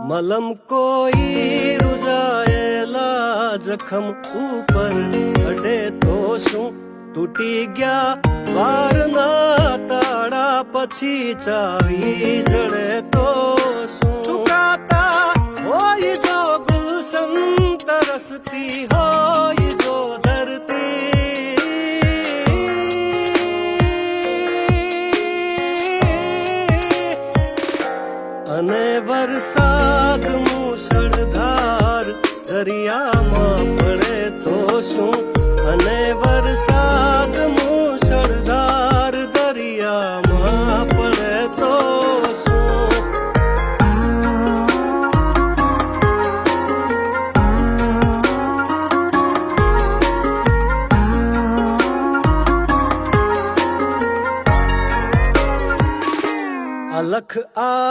मलम कोई रुजाएला जखम ऊपर अडे तो शू तूटी गया वाરના તાળા પછી ચાવી જડે તો શું સુકાતા હોય જો ગુલશન તરસતી હોય જો ધરતી અને વરસાદ મુશળધાર દરિયામાં પડે તો શું અને વરસાદ મુશળધાર દરિયામાં પડે તો શું અલખ આ